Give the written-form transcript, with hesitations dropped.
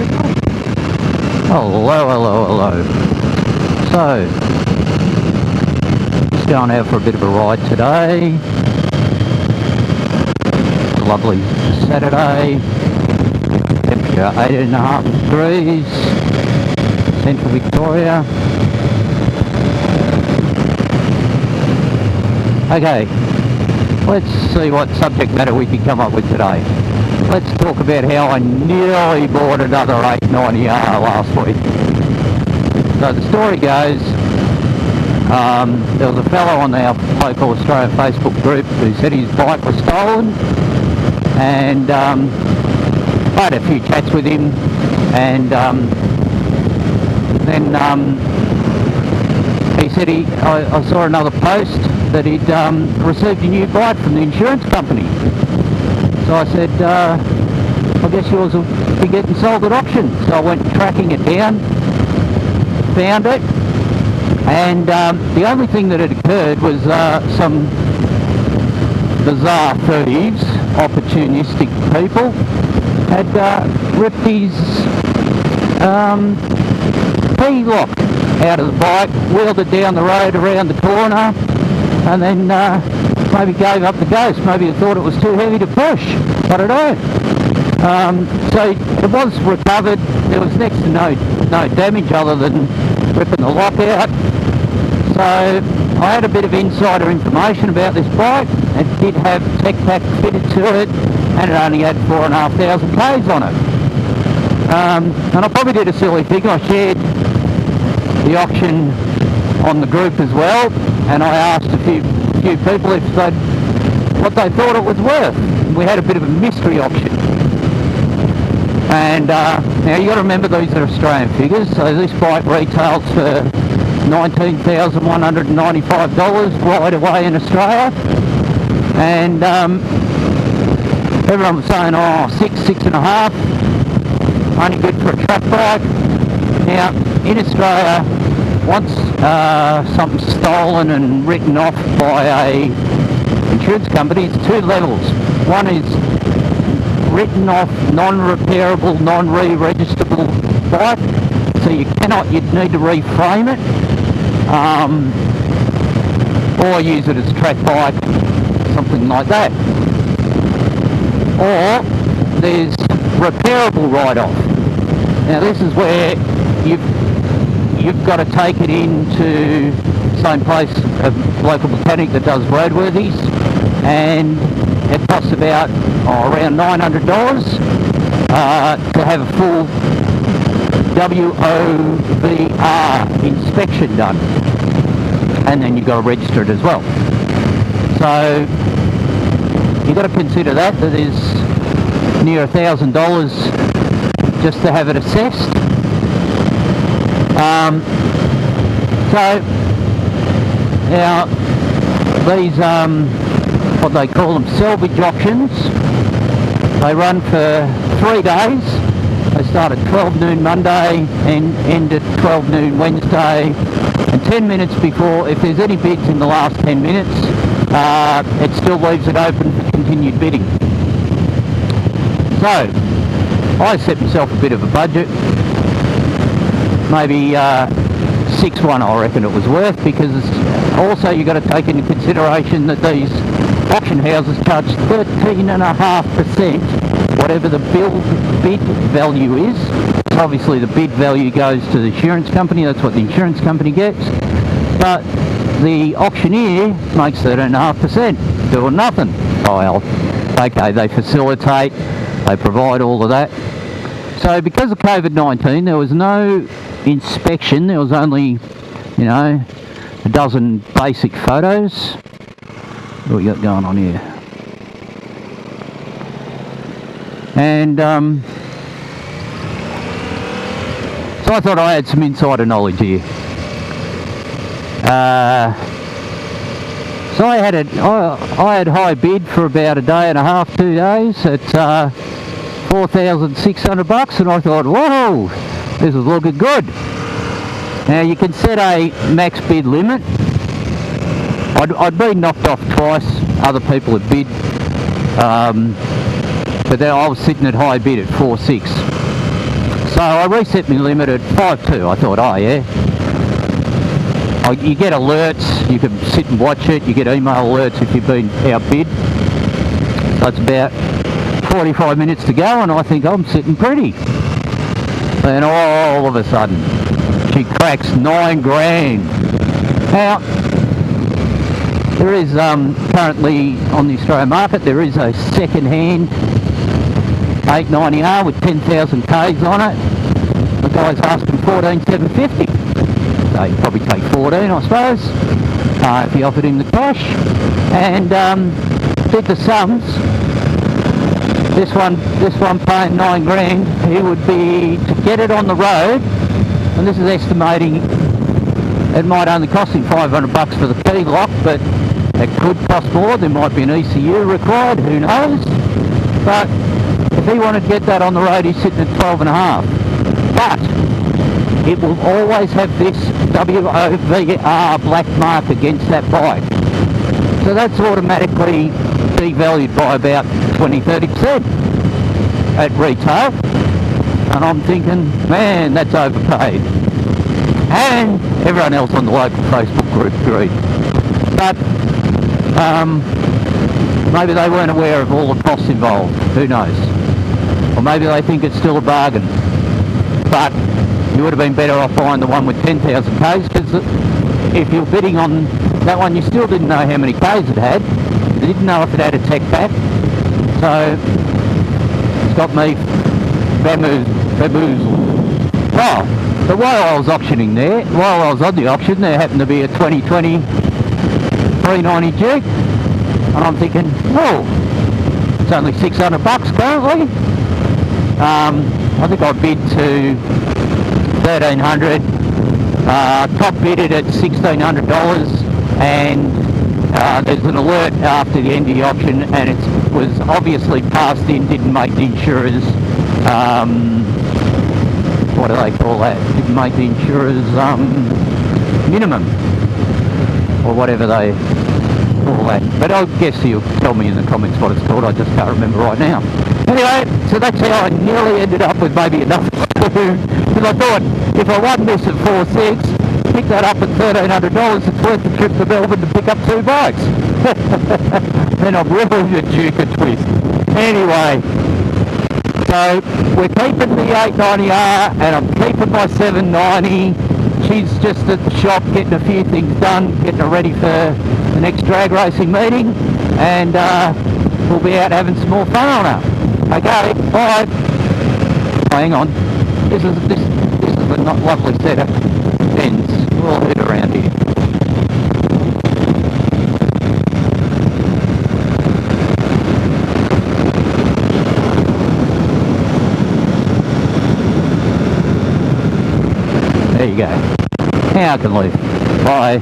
signal? Hello, hello, hello. So, just going out for a bit of a ride today. It's a lovely Saturday. Temperature 8.5 degrees. Central Victoria. Okay, let's see what subject matter we can come up with today. Let's talk about how I nearly bought another 890R last week. So the story goes, there was a fellow on our local Australian Facebook group who said his bike was stolen, and I had a few chats with him, and then he said I saw another post that he'd received a new bike from the insurance company. So I said, I guess yours will be getting sold at auction. So I went tracking it down, found it, and the only thing that had occurred was some bizarre thieves, opportunistic people, had ripped his P-lock out of the bike, wheeled it down the road around the corner, and then maybe gave up the ghost. Maybe he thought it was too heavy to push. I don't know. So it was recovered. There was next to no damage other than ripping the lock out. So I had a bit of insider information about this bike. It did have tech pack fitted to it, and it only had 4,500 Ks on it. And I probably did a silly thing. I shared the auction on the group as well, and I asked a few people if what they thought it was worth. We had a bit of a mystery auction. And now you got to remember these are Australian figures. So this bike retails for $19,195 right away in Australia, and everyone was saying, oh, 6.5, only good for a track bike. Now in Australia, once something's stolen and written off by a insurance company, it's two levels. One is written off, non-repairable, non-re-registerable bike, so you'd need to reframe it, or use it as a track bike, something like that. Or there's repairable write-off. Now this is where you've got to take it into the same place, a local mechanic that does roadworthies, and it costs about around $900 to have a full WOVR inspection done, and then you've got to register it as well. So you've got to consider that there's near $1,000 just to have it assessed. So now these what they call them salvage auctions, they run for 3 days. They start at 12 noon Monday and end at 12 noon Wednesday, and 10 minutes before, if there's any bids in the last 10 minutes, it still leaves it open for continued bidding. So I set myself a bit of a budget, maybe 6.1 I reckon it was worth, because also you've got to take into consideration that these auction houses charge 13.5%, whatever the bid value is. So obviously the bid value goes to the insurance company, that's what the insurance company gets, but the auctioneer makes 13.5%, doing nothing. Well, okay, they facilitate, they provide all of that. So because of COVID-19, there was no inspection, there was only, a dozen basic photos. What we got going on here? And so I thought I had some insider knowledge here. So I had high bid for about a day and a half, 2 days at $4,600, and I thought, whoa, this is looking good. Now you can set a max bid limit. I'd been knocked off twice, other people had bid, but then I was sitting at high bid at 4.6. So I reset my limit at 5.2. I thought, oh yeah. You get alerts, you can sit and watch it, you get email alerts if you've been outbid. So it's about 45 minutes to go and I think I'm sitting pretty. Then all of a sudden, she cracks $9,000. Now, there is currently on the Australian market, there is a second-hand 890R with 10,000 Ks on it. The guy's asking 14,750. So he'd probably take 14, I suppose, if you offered him the cash. And did the sums. This one paying $9,000, he would be, to get it on the road, and this is estimating it might only cost him $500 for the key lock, but it could cost more. There might be an ECU required, who knows. But if he wanted to get that on the road, he's sitting at 12.5. But it will always have this WOVR black mark against that bike. So that's automatically devalued by about 20-30% at retail. And I'm thinking, man, that's overpaid. And everyone else on the local Facebook group agreed. But maybe they weren't aware of all the costs involved. Who knows? Or maybe they think it's still a bargain. But you would have been better off buying the one with 10,000 Ks, because if you're bidding on that one, you still didn't know how many Ks it had. You didn't know if it had a tech pack. So it's got me bamboozled. Oh, but while I was auctioning there, while I was on the auction, there happened to be a 2020 390 Duke, and I'm thinking, oh, it's only $600 currently. I think I bid to 1,300. Top bidded at $1,600, and there's an alert after the end of the auction, and it was obviously passed in, didn't make the insurers, what do they call that? Didn't make the insurers minimum, or whatever they call that. But I guess you'll tell me in the comments what it's called, I just can't remember right now. Anyway, so that's how I nearly ended up with maybe enough because I thought if I won this at 4.6, pick that up at $1,300, it's worth the trip to Melbourne to pick up 2 bikes. Then I've really a Duke a twist. Anyway, so we're keeping the 890R and I'm keeping my 790. She's just at the shop getting a few things done, getting her ready for the next drag racing meeting, and we'll be out having some more fun on her. Okay, bye. Oh, hang on. This is a not lovely setup. Bends. We'll head around here. There you go. Now I can leave. Bye.